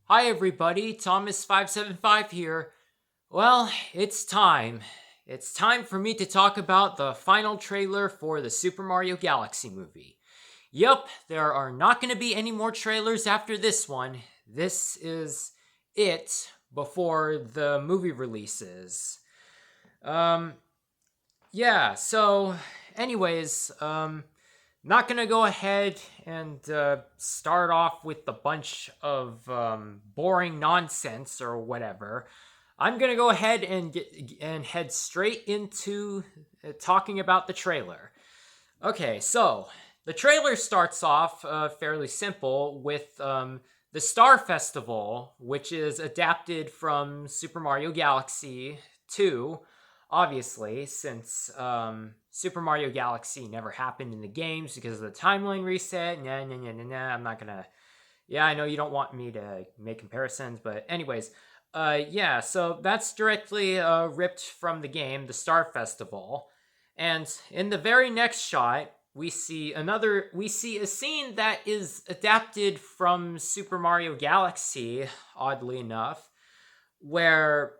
Hi everybody, Thomas575 here. Well, it's time. It's time for me to talk about the final trailer for the Super Mario Galaxy movie. Yup, there are not going to be any more trailers after this one. This is it before the movie releases. Um, yeah, so, anyways, not gonna go ahead and start off with a bunch of boring nonsense or whatever. I'm gonna go ahead and head straight into talking about the trailer. Okay, so the trailer starts off fairly simple with the Star Festival, which is adapted from Super Mario Galaxy 2, obviously, since Super Mario Galaxy never happened in the games because of the timeline reset. I'm not gonna. Yeah, I know you don't want me to make comparisons, but anyways, yeah, so that's directly ripped from the game, the Star Festival. And in the very next shot, we see a scene that is adapted from Super Mario Galaxy, oddly enough, where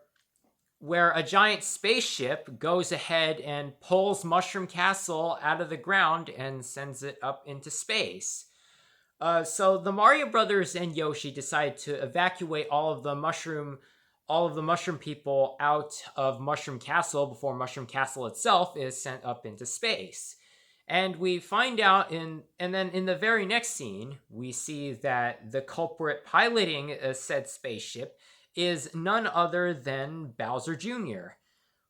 a giant spaceship goes ahead and pulls Mushroom Castle out of the ground and sends it up into space. So the Mario Brothers and Yoshi decide to evacuate all of the mushroom people out of Mushroom Castle before Mushroom Castle itself is sent up into space. And we find out and then in the very next scene, we see that the culprit piloting said spaceship is none other than Bowser Jr.,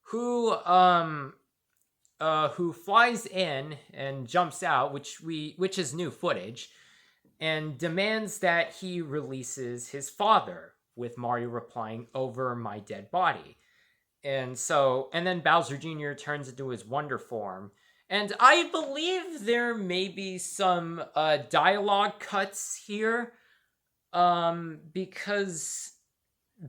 who flies in and jumps out, which is new footage, and demands that he releases his father, with Mario replying, "Over my dead body." And then Bowser Jr. turns into his Wonder form. And I believe there may be some dialogue cuts here, because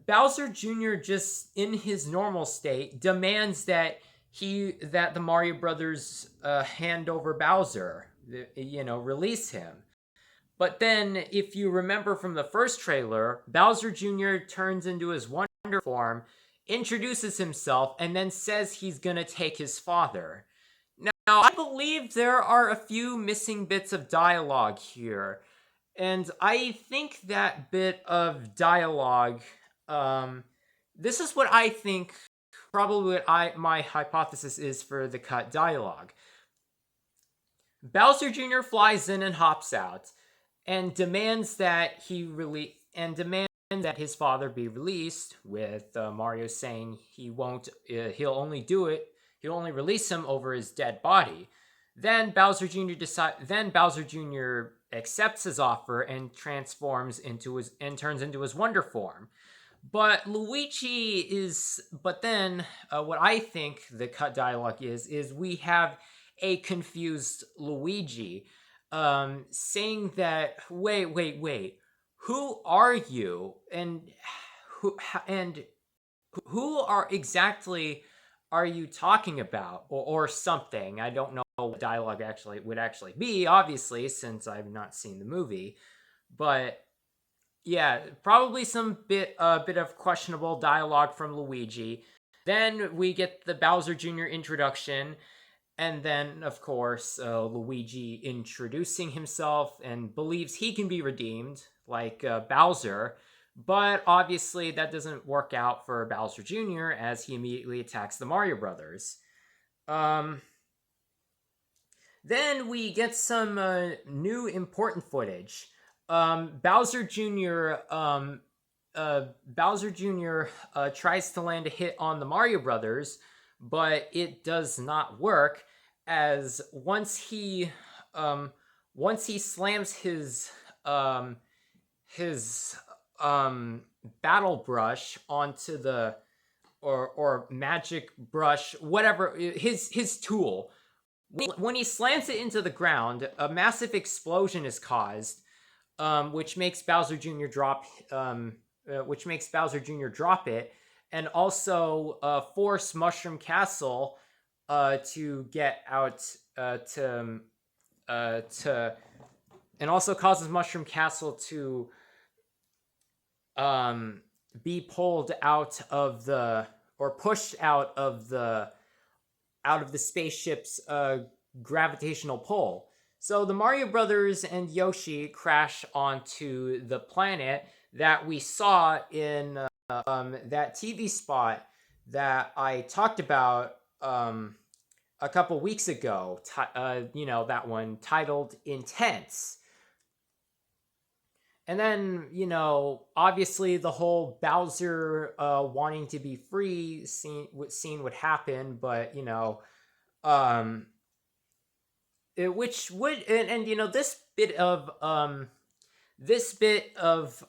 Bowser Jr. just in his normal state demands that the Mario Brothers hand over Bowser, release him. But then, if you remember from the first trailer, Bowser Jr. turns into his Wonder form, introduces himself, and then says he's gonna take his father. Now, I believe there are a few missing bits of dialogue here, and I think that bit of dialogue, this is what I think, probably my hypothesis is for the cut dialogue. Bowser Jr. flies in and hops out and demands that his father be released, with Mario saying he won't he'll only release him over his dead body. Then Bowser Jr. accepts his offer and turns into his Wonder form. But then what I think the cut dialogue is we have a confused Luigi saying that, wait, who are you, and who are exactly are you talking about, or something. I don't know what dialogue would actually be, obviously, since I've not seen the movie. But yeah, probably some bit of questionable dialogue from Luigi. Then we get the Bowser Jr. introduction, and then, of course, Luigi introducing himself and believes he can be redeemed, like Bowser. But obviously, that doesn't work out for Bowser Jr., as he immediately attacks the Mario Brothers. Then we get some new important footage. Bowser Jr. Tries to land a hit on the Mario Brothers, but it does not work, as once he slams his battle brush onto the or magic brush, whatever, his tool. When he slams it into the ground, a massive explosion is caused, which makes Bowser Jr. drop it, and also force Mushroom Castle to get out and also causes Mushroom Castle to be pulled out of the or pushed out of the spaceship's gravitational pull. So the Mario Brothers and Yoshi crash onto the planet that we saw in that TV spot that I talked about a couple weeks ago. That one titled Intense. And then, obviously the whole Bowser wanting to be free scene would happen, but, which would, and this bit of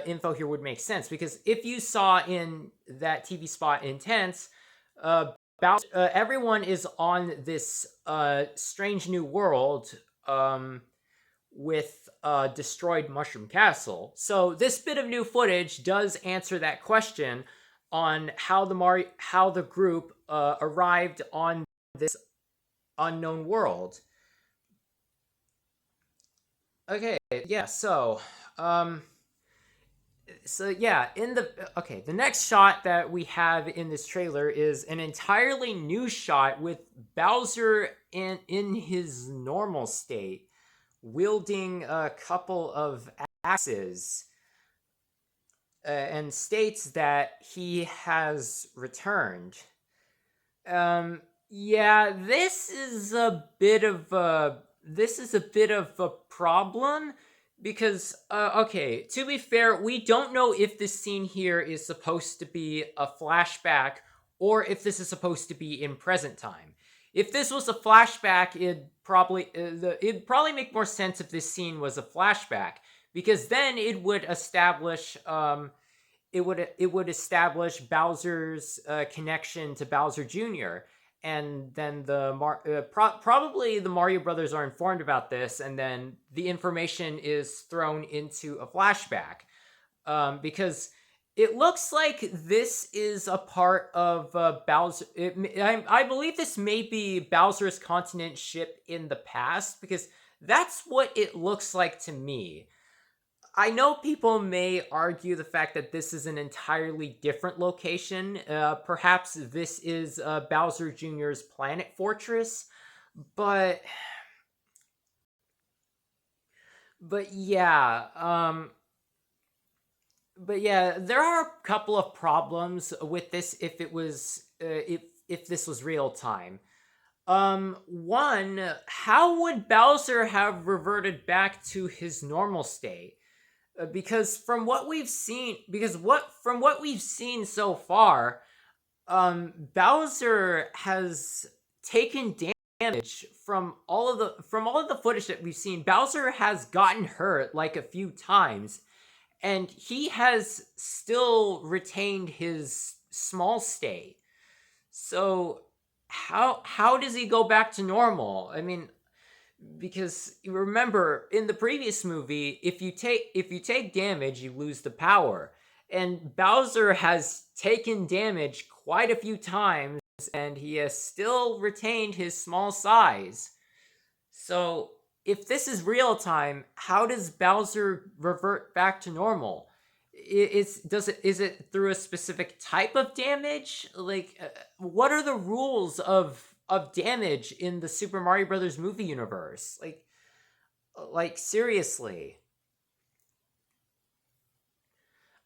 info here would make sense, because if you saw in that TV spot Intense, Bowser, everyone is on this strange new world with destroyed Mushroom Castle. So this bit of new footage does answer that question on how the group arrived on this unknown world. Okay, yeah. So the next shot that we have in this trailer is an entirely new shot with Bowser in his normal state, wielding a couple of axes, and states that he has returned. This is a bit of a problem, because to be fair, we don't know if this scene here is supposed to be a flashback or if this is supposed to be in present time. If this was a flashback, it'd probably make more sense if this scene was a flashback, because then it would establish Bowser's connection to Bowser Jr., and then probably the Mario Brothers are informed about this, and then the information is thrown into a flashback, because it looks like this is a part of Bowser. I believe this may be Bowser's continent ship in the past, because that's what it looks like to me. I know people may argue the fact that this is an entirely different location. Perhaps this is Bowser Jr.'s Planet Fortress, but yeah. But yeah, there are a couple of problems with this if it was if this was real time. One, how would Bowser have reverted back to his normal state? Because from what we've seen so far, Bowser has taken damage from all of the footage that we've seen. Bowser has gotten hurt like a few times, and he has still retained his small state. So how does he go back to normal? I mean, because remember, in the previous movie, if you take damage, you lose the power. And Bowser has taken damage quite a few times, and he has still retained his small size. So if this is real time, how does Bowser revert back to normal? Is it through a specific type of damage? Like, what are the rules of damage in the Super Mario Brothers movie universe? Like seriously.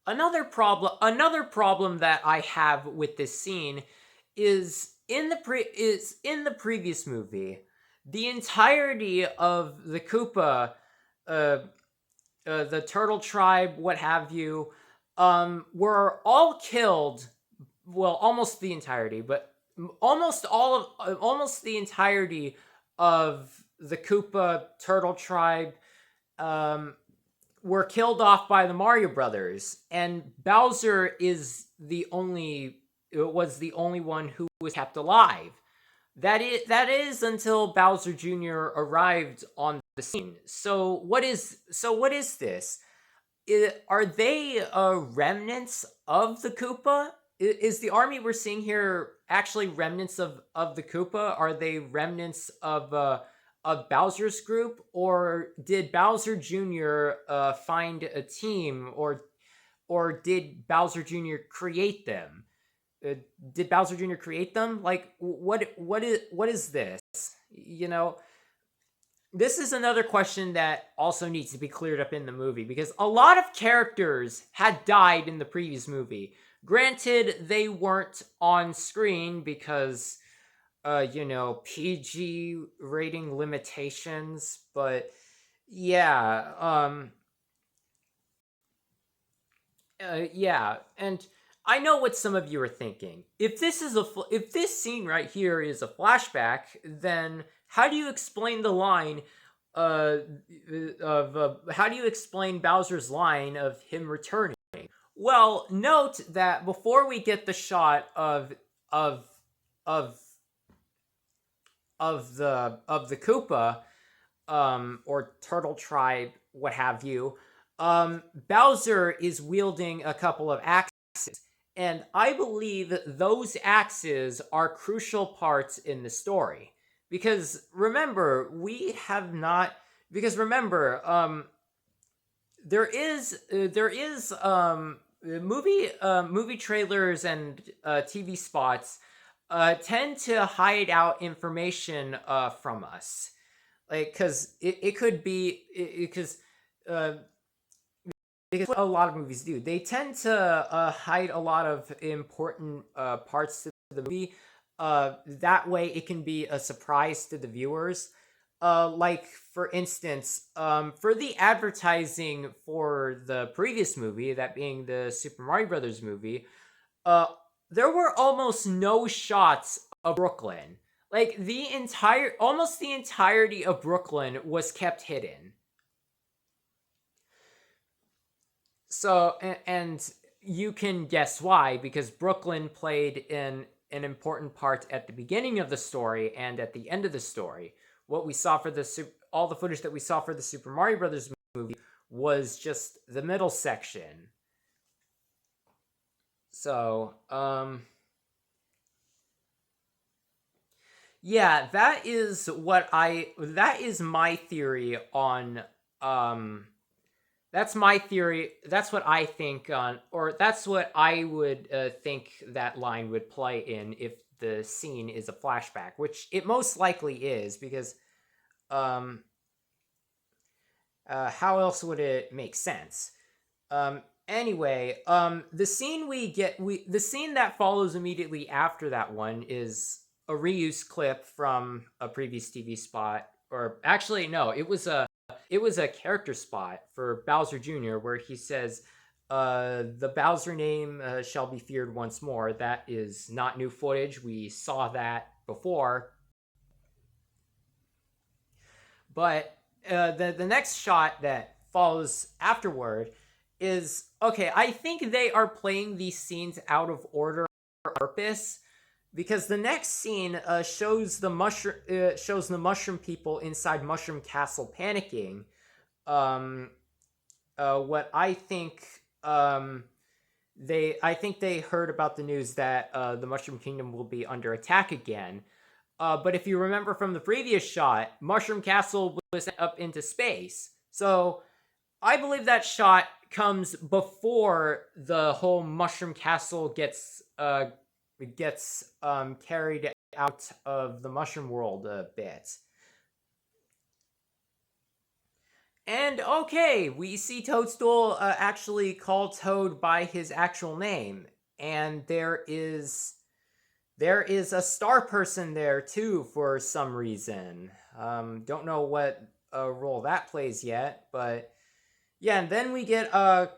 Another problem that I have with this scene is in the previous movie, the entirety of the Koopa, the Turtle Tribe, what have you, were all killed. Well, almost the entirety, but almost the entirety of the Koopa Turtle Tribe were killed off by the Mario Brothers, and Bowser was the only one who was kept alive. That is until Bowser Jr. arrived on the scene. So what is this? Are they remnants of the Koopa? Is the army we're seeing here actually remnants of the Koopa? Are they remnants of Bowser's group, or did Bowser Jr. Find a team, or or did Bowser Jr. create them? Did Bowser Jr. create them? Like, what is this? You know, this is another question that also needs to be cleared up in the movie, because a lot of characters had died in the previous movie. Granted, they weren't on screen because, PG rating limitations, but yeah, yeah, and I know what some of you are thinking. If this scene right here is a flashback, then how do you explain the line how do you explain Bowser's line of him returning? Well, note that before we get the shot of of the Koopa, or Turtle Tribe, what have you, Bowser is wielding a couple of axes, and I believe those axes are crucial parts in the story. Because remember, there is movie trailers and TV spots tend to hide out information from us, like, because it could be uh, because what a lot of movies do, they tend to hide a lot of important parts to the movie. That way, it can be a surprise to the viewers. Like, for instance, for the advertising for the previous movie, that being the Super Mario Brothers movie, uh, there were almost no shots of Brooklyn. Like, almost the entirety of Brooklyn was kept hidden. So, and you can guess why, because Brooklyn played an important part at the beginning of the story and at the end of the story. What we saw for all the footage that we saw for the Super Mario Brothers movie was just the middle section. So, yeah, that is my theory on, that's my theory. That's what I think on, or that's what I would think that line would play in if the scene is a flashback, which it most likely is, because how else would it make sense? Anyway, the scene that follows immediately after that one is a reuse clip from a previous TV spot, or actually no, it was a character spot for Bowser Jr. where he says, "The Bowser name shall be feared once more." That is not new footage. We saw that before, but the next shot that follows afterward is okay. I think they are playing these scenes out of order on purpose, because the next scene shows the mushroom people inside Mushroom Castle panicking. What I think I think they heard about the news that the Mushroom Kingdom will be under attack again. But if you remember from the previous shot, Mushroom Castle was sent up into space. So I believe that shot comes before the whole Mushroom Castle gets carried out of the Mushroom World a bit. And okay, we see Toadstool actually call Toad by his actual name, and there is a star person there too for some reason. Don't know what role that plays yet, but yeah. And then we get a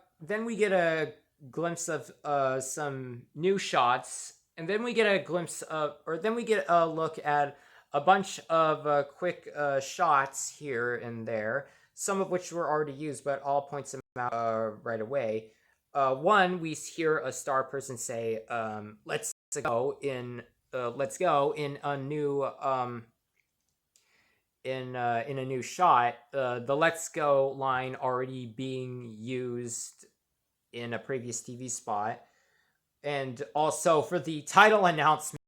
glimpse of some new shots, and then we get a look at a bunch of quick shots here and there, some of which were already used, but I'll point them out right away. One, we hear a star person say, "Let's go in a new in a new shot." The "Let's go" line already being used in a previous TV spot, and also for the title announcement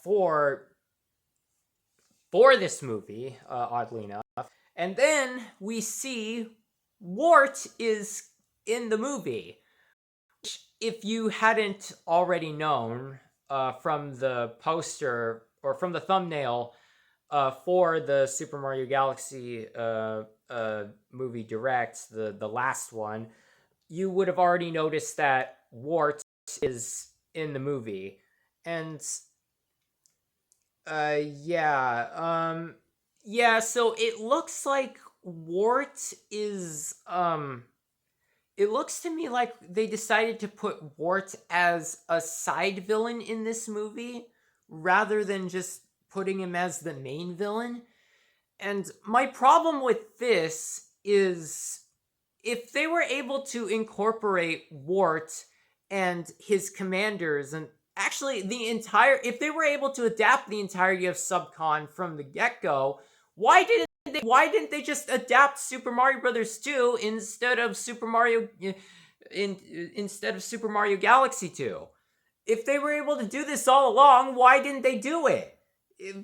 for this movie, oddly enough. And then we see Wart is in the movie. If you hadn't already known from the poster or from the thumbnail for the Super Mario Galaxy movie Direct, the last one, you would have already noticed that Wart is in the movie. And so it looks like Wart is it looks to me like they decided to put Wart as a side villain in this movie rather than just putting him as the main villain. And my problem with this is if they were able to incorporate Wart and his commanders and actually if they were able to adapt the entirety of Subcon from the get-go, why didn't they just adapt Super Mario Brothers 2 instead of Super Mario Galaxy 2? If they were able to do this all along, why didn't they do it?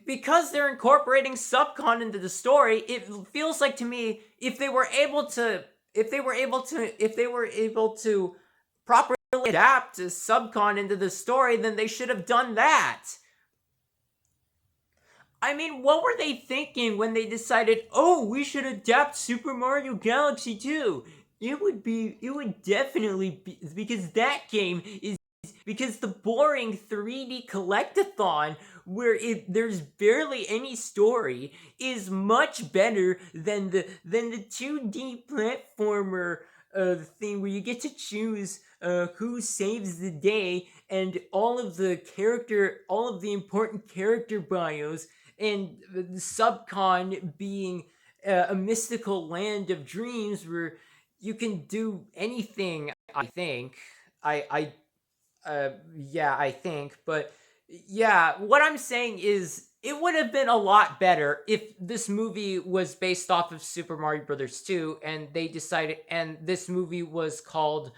Because they're incorporating Subcon into the story, it feels like to me if they were able to properly adapt Subcon into the story, then they should have done that. I mean, what were they thinking when they decided, oh, we should adapt Super Mario Galaxy 2? It would definitely be, because the boring 3D collectathon where there's barely any story is much better than the 2D platformer thing where you get to choose who saves the day and all of the important character bios, and the Subcon being a mystical land of dreams where you can do anything. I think. I think, but yeah, what I'm saying is it would have been a lot better if this movie was based off of Super Mario Brothers 2 and this movie was called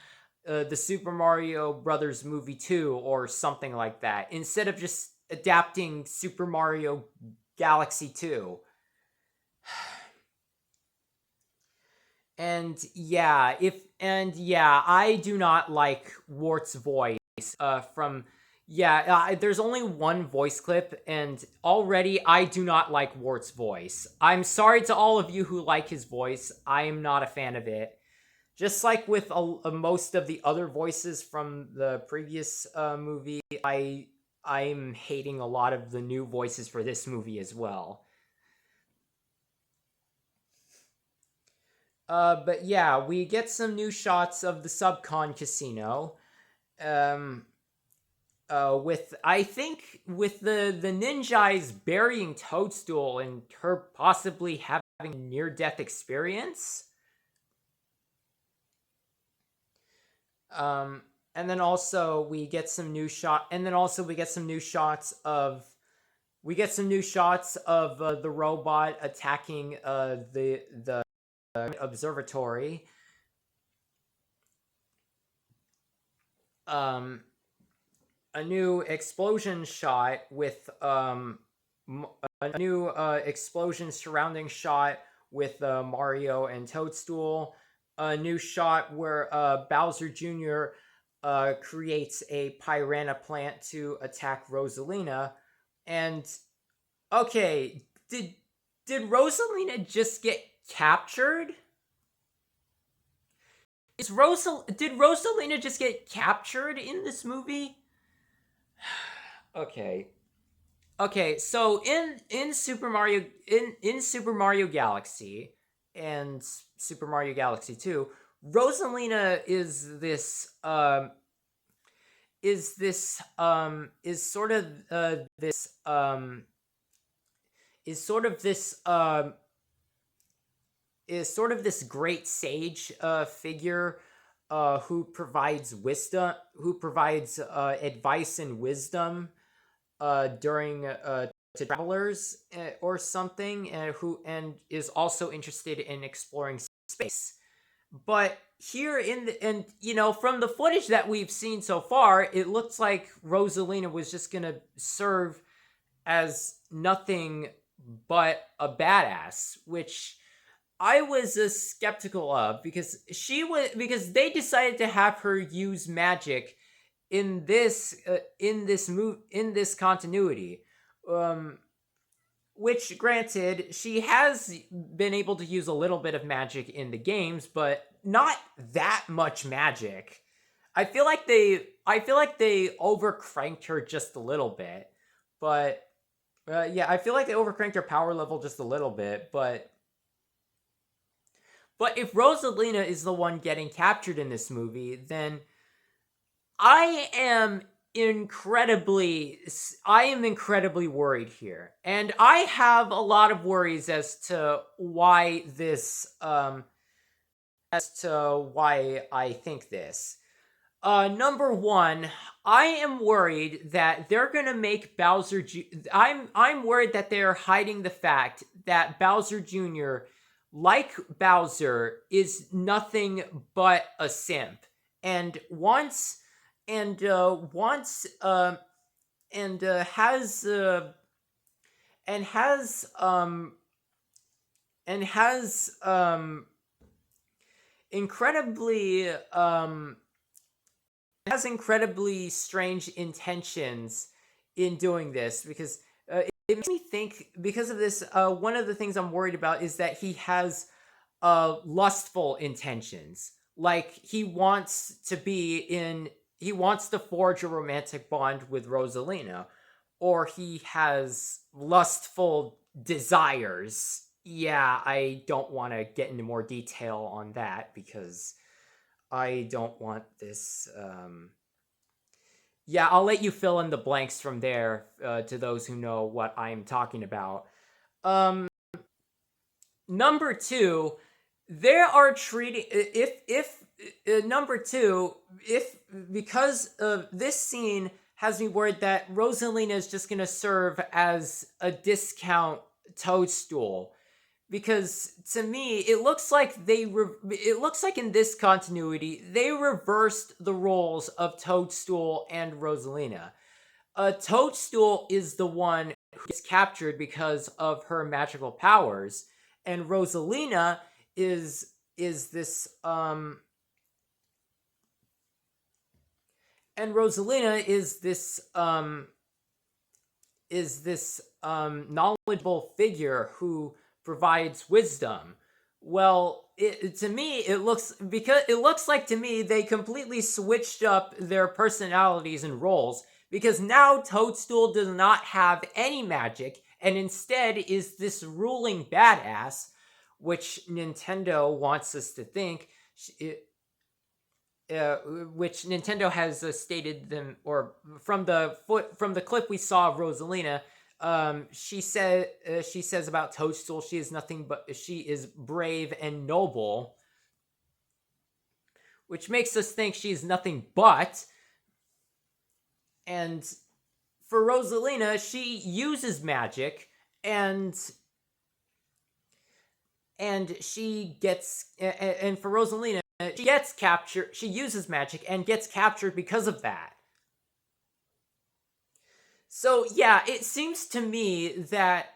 the Super Mario Brothers Movie 2 or something like that, instead of just adapting Super Mario Galaxy 2. I do not like Wart's voice there's only one voice clip, and already I do not like Wart's voice. I'm sorry to all of you who like his voice. I am not a fan of it. Just like with most of the other voices from the previous movie, I'm hating a lot of the new voices for this movie as well. But yeah, we get some new shots of the Subcon Casino. With the ninjas burying Toadstool and her possibly having a near-death experience. And then also we get some new shots of the robot attacking the observatory. A new explosion shot with a new explosion surrounding shot with Mario and Toadstool. A new shot where Bowser Jr. Creates a piranha plant to attack Rosalina. And okay, did Rosalina just get captured? Did Rosalina just get captured in this movie? Okay, so in Super Mario Galaxy and Super Mario Galaxy 2, Rosalina is sort of this great sage figure who provides advice and wisdom during to travelers or something, and is also interested in exploring space. But here from the footage that we've seen so far, it looks like Rosalina was just gonna serve as nothing but a badass, which I was skeptical of, because they decided to have her use magic in this continuity, which, granted, she has been able to use a little bit of magic in the games, but not that much magic. I feel like they overcranked her just a little bit, but yeah, I feel like they overcranked her power level just a little bit, but if Rosalina is the one getting captured in this movie, then I am incredibly worried here. And I have a lot of worries as to why I think this. Number one, I am worried that they're gonna make Bowser. I'm worried that they're hiding the fact that Bowser Jr., like Bowser, is nothing but a simp, and wants and wants and has and has incredibly strange intentions in doing this, because it makes me think, because of this, one of the things I'm worried about is that he has lustful intentions. Like, he wants to forge a romantic bond with Rosalina, or he has lustful desires. Yeah, I don't want to get into more detail on that, because I don't want this. Yeah, I'll let you fill in the blanks from there, to those who know what I'm talking about. Number two, they are treating because this scene has me worried that Rosalina is just gonna serve as a discount Toadstool, because to me it looks like in this continuity they reversed the roles of Toadstool and Rosalina. Toadstool is the one who gets captured because of her magical powers, and Rosalina is this knowledgeable figure who provides wisdom. Well, to me it looks like, to me, they completely switched up their personalities and roles, because now Toadstool does not have any magic and instead is this ruling badass, which Nintendo wants us to think, which Nintendo has stated them, or from the clip we saw of Rosalina, she says about Toadstool, she is brave and noble, which makes us think she is nothing but. And for Rosalina, she uses magic, and for Rosalina, she gets captured. She uses magic and gets captured because of that. So yeah, it seems to me that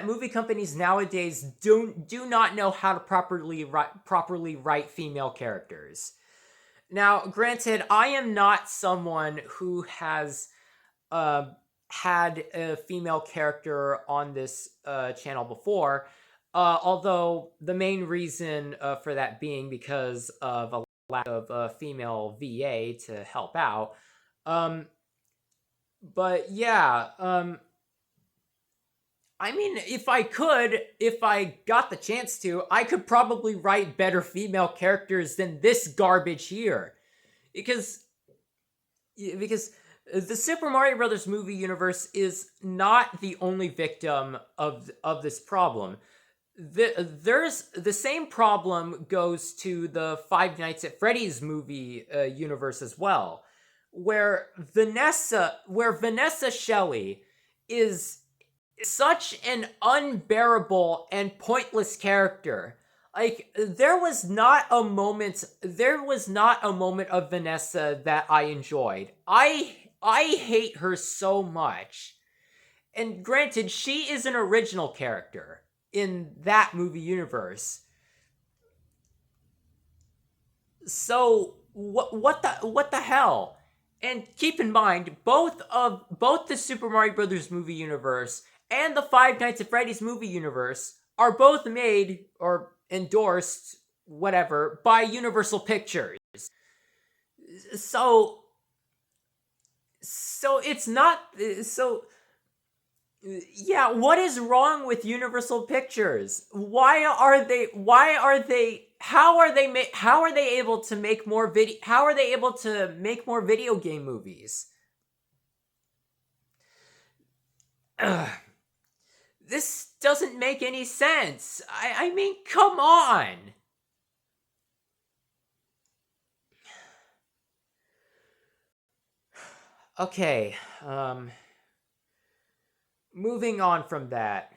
movie companies nowadays do not know how to properly write female characters. Now, granted, I am not someone who has had a female character on this channel before, although the main reason for that being because of a lack of a female VA to help out. But yeah, I mean, if I got the chance to, I could probably write better female characters than this garbage here. Because the Super Mario Brothers movie universe is not the only victim of this problem. The same problem goes to the Five Nights at Freddy's movie universe as well, where Vanessa Shelley is such an unbearable and pointless character. Like, there was not a moment of Vanessa that I enjoyed. I I hate her so much. And granted, she is an original character in that movie universe. So what the hell? And keep in mind, both the Super Mario Brothers movie universe and the Five Nights at Freddy's movie universe are both made or endorsed, whatever, by Universal Pictures. So it's not so. Yeah, what is wrong with Universal Pictures? How are they able to make more video game movies? This doesn't make any sense. I mean, come on. Okay, moving on from that,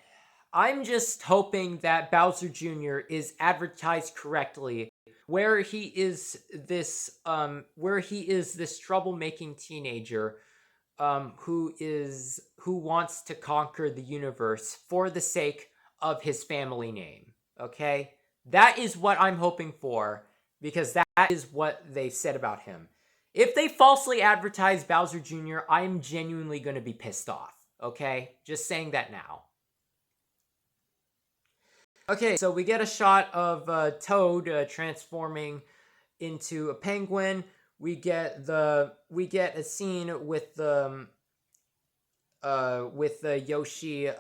I'm just hoping that Bowser Jr. is advertised correctly, where he is this troublemaking teenager, who wants to conquer the universe for the sake of his family name. Okay, that is what I'm hoping for, because that is what they said about him. If they falsely advertise Bowser Jr., I'm genuinely going to be pissed off. Okay? Just saying that now. Okay, so we get a shot of Toad transforming into a penguin. We get a scene with Yoshi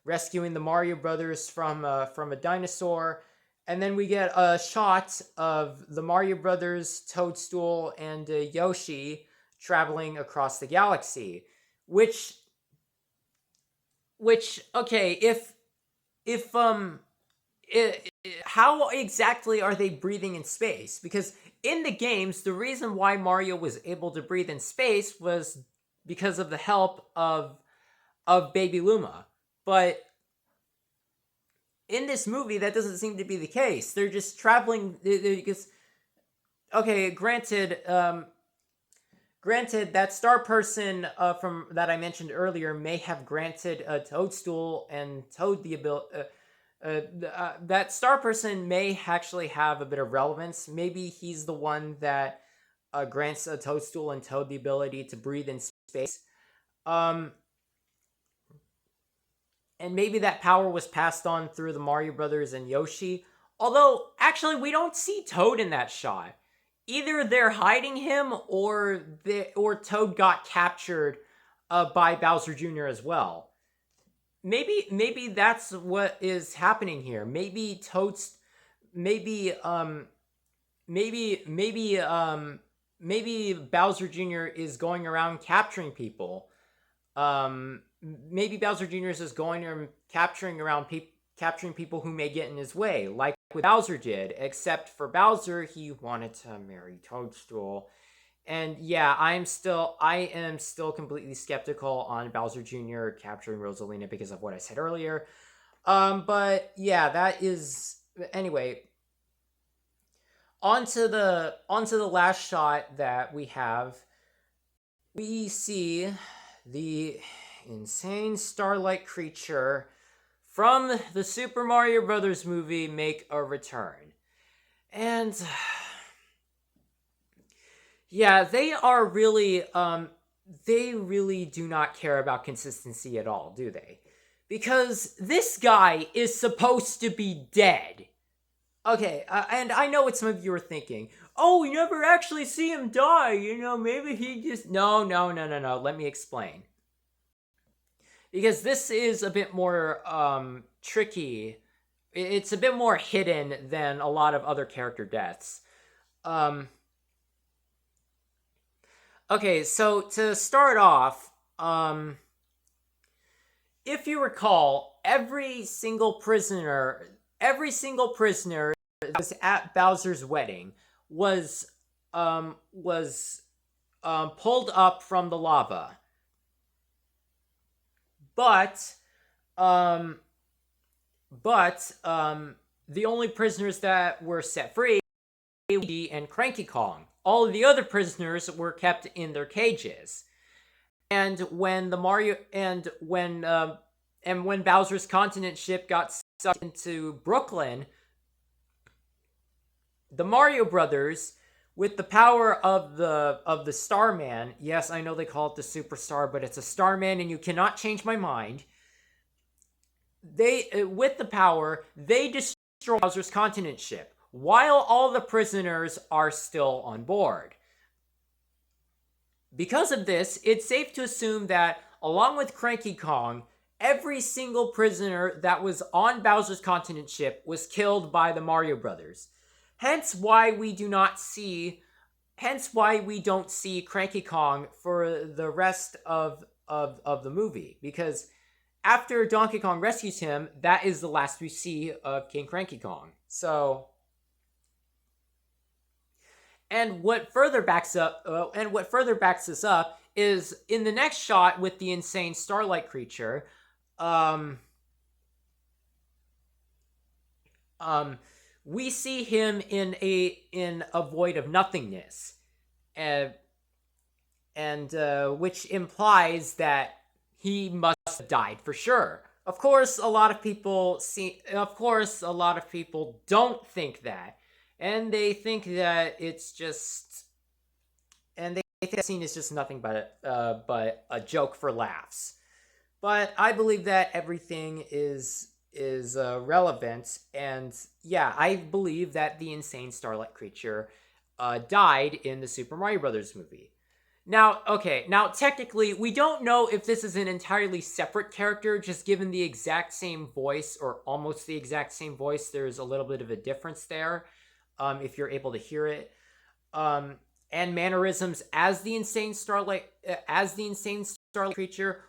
rescuing the Mario Brothers from a dinosaur. And then we get a shot of the Mario Brothers, Toadstool, and Yoshi traveling across the galaxy. Which okay, how exactly are they breathing in space? Because in the games, the reason why Mario was able to breathe in space was because of the help of Baby Luma. But in this movie, that doesn't seem to be the case. They're just traveling. Okay, granted, that star person from that I mentioned earlier may have granted Toadstool and Toad the ability. That star person may actually have a bit of relevance. Maybe he's the one that grants Toadstool and Toad the ability to breathe in space. And maybe that power was passed on through the Mario Brothers and Yoshi. Although, actually, we don't see Toad in that shot. Either they're hiding him, or Toad got captured by Bowser Jr. as well. Maybe that's what is happening here. Maybe Bowser Jr. is going around capturing people. Maybe Bowser Jr. is just going around capturing people who may get in his way, like what Bowser did, except for Bowser, he wanted to marry Toadstool. And yeah, I am still completely skeptical on Bowser Jr. capturing Rosalina because of what I said earlier. But yeah, that is anyway. Onto the last shot that we have. We see the insane starlight creature from the Super Mario Brothers movie make a return. And yeah, they really do not care about consistency at all, do they? Because this guy is supposed to be dead. Okay, and I know what some of you are thinking. Oh, we never actually see him die, maybe he just... No, let me explain. Because this is a bit more tricky. It's a bit more hidden than a lot of other character deaths. Okay, so to start off, if you recall, every single prisoner that was at Bowser's wedding was pulled up from the lava. But the only prisoners that were set free were Luigi and Cranky Kong. all of the other prisoners were kept in their cages. And when when Bowser's continent ship got sucked into Brooklyn, the Mario Brothers, with the power of the Starman, yes, I know they call it the Superstar, but it's a Starman, and you cannot change my mind. With the power, they destroy Bowser's continent ship, while all the prisoners are still on board. Because of this, it's safe to assume that, along with Cranky Kong, every single prisoner that was on Bowser's continent ship was killed by the Mario Brothers. Hence why we don't see Cranky Kong for the rest of the movie, because after Donkey Kong rescues him, that is the last we see of King Cranky Kong. So, and what further backs this up is in the next shot with the insane starlight creature. We see him in a void of nothingness, and which implies that he must have died for sure. Of course, a lot of people don't think that, and they think that it's just, and they think that scene is just nothing but a joke for laughs. But I believe that everything is relevant, and yeah, I believe that the insane starlight creature died in the Super Mario Brothers movie. Now, technically, we don't know if this is an entirely separate character, just given the exact same voice, or almost the exact same voice. There's a little bit of a difference there, if you're able to hear it. And mannerisms as the insane starlight creature,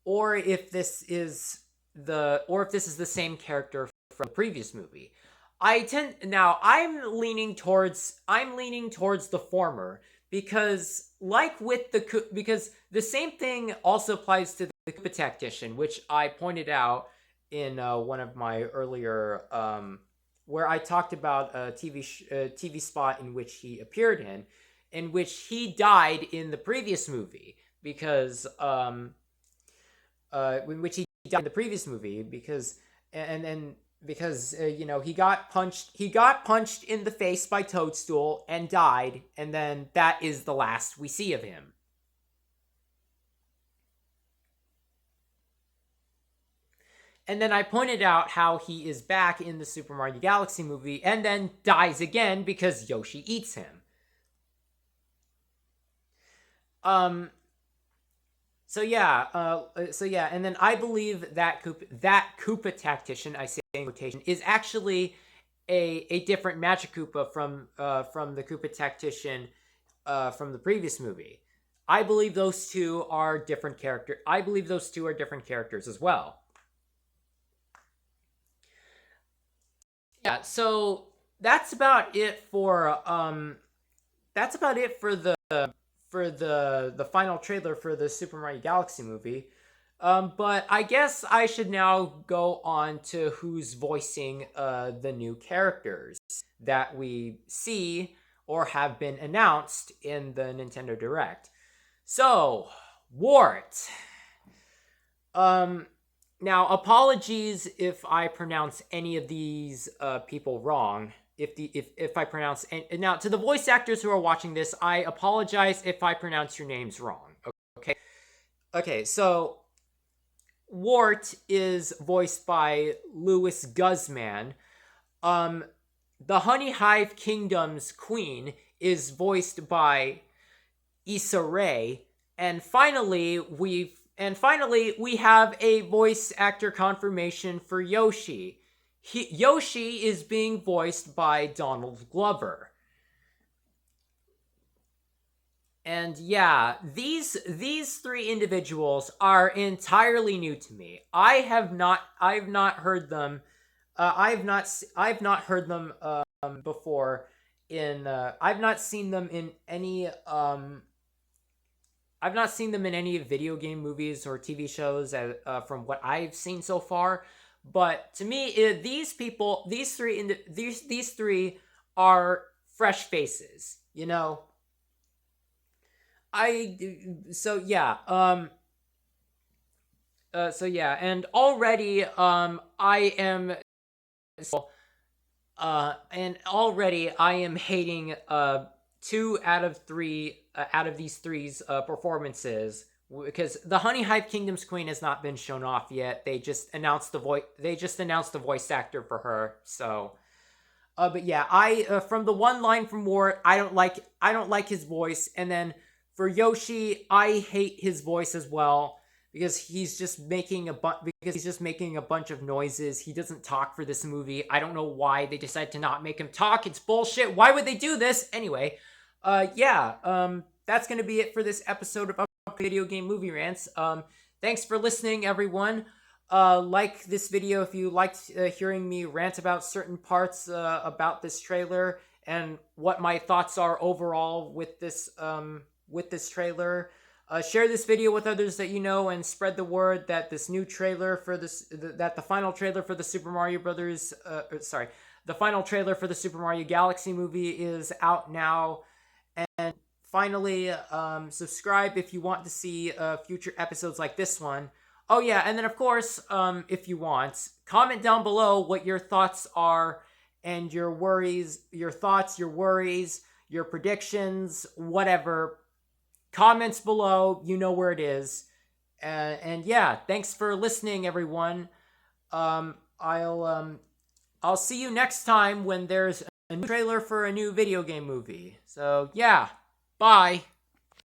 or if this is the same character from the previous movie. I'm leaning towards the former, because because the same thing also applies to the Koopa Tactician, which I pointed out in one of my earlier where I talked about a TV spot in which he appeared in which he died in the previous movie, because in which he died in the previous movie because he got punched in the face by Toadstool and died, and then that is the last we see of him. And then I pointed out how he is back in the Super Mario Galaxy movie and then dies again because Yoshi eats him. So yeah, and then I believe that Koopa Tactician, I say in quotation, is actually a different Magic Koopa from the Koopa Tactician from the previous movie. I believe those two are different characters. I believe those two are different characters as well. Yeah, so that's about it for the final trailer for the Super Mario Galaxy movie. But I guess I should now go on to who's voicing the new characters that we see or have been announced in the Nintendo Direct. So, Wart. Now, apologies if I pronounce any of these people wrong. If I pronounce now, to the voice actors who are watching this, I apologize if I pronounce your names wrong. Okay. So Wart is voiced by Louis Guzmán. The Honey Hive Kingdom's queen is voiced by Issa Rae, and finally we have a voice actor confirmation for Yoshi. Yoshi is being voiced by Donald Glover. And yeah, these three individuals are entirely new to me. I've not heard them. I've not heard them before. I've not seen them in any. I've not seen them in any video game movies or TV shows from what I've seen so far. But to me, these three are fresh faces. You know, And already, I am, and already I am hating, 2 out of these three's performances, because the Honey Hive Kingdom's Queen has not been shown off yet. They just announced the voice. They just announced the voice actor for her. So, but yeah, I from the one line from Ward, I don't like his voice, and then for Yoshi, I hate his voice as well because he's just making a bunch of noises. He doesn't talk for this movie. I don't know why they decided to not make him talk. It's bullshit. Why would they do this anyway? That's gonna be it for this episode of Video Game Movie Rants. Thanks for listening, everyone. Like this video if you liked hearing me rant about certain parts about this trailer and what my thoughts are overall with this trailer. Share this video with others that you know and spread the word that this new trailer for that the final trailer for the Super Mario Brothers the final trailer for the Super Mario Galaxy movie is out now. And finally, subscribe if you want to see future episodes like this one. Oh yeah, and then of course, if you want, comment down below what your thoughts are and your worries, your worries, your predictions, whatever. Comments below, you know where it is. And yeah, thanks for listening, everyone. I'll see you next time when there's a new trailer for a new video game movie. So yeah, bye.